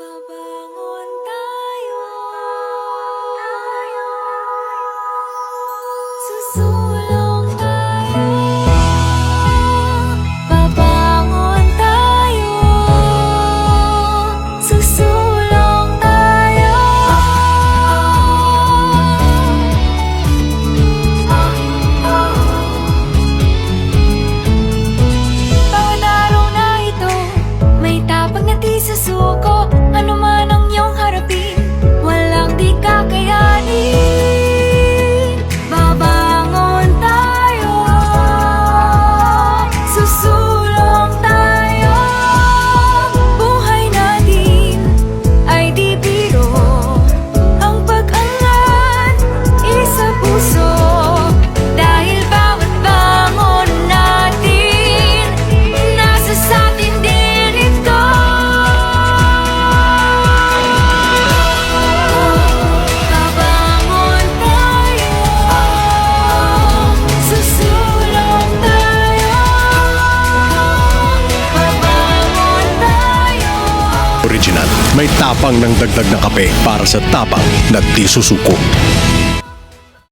Babangon tayo, susulong tayo. Babangon tayo, susulong tayo. Bawat araw na ito, may tapang na di susuko. Ano man ang iyong harapin, walang di kakayanin. Babangon tayo, susulong tayo. Buhay natin ay di biro, ang pag-angat isa puso. Dahil bawat bangon natin, nasa satin din ito. Babangon tayo, susulong tayo. Babangon tayo. Original, may tapang ng dagdag na kape para sa tapang na di susuko.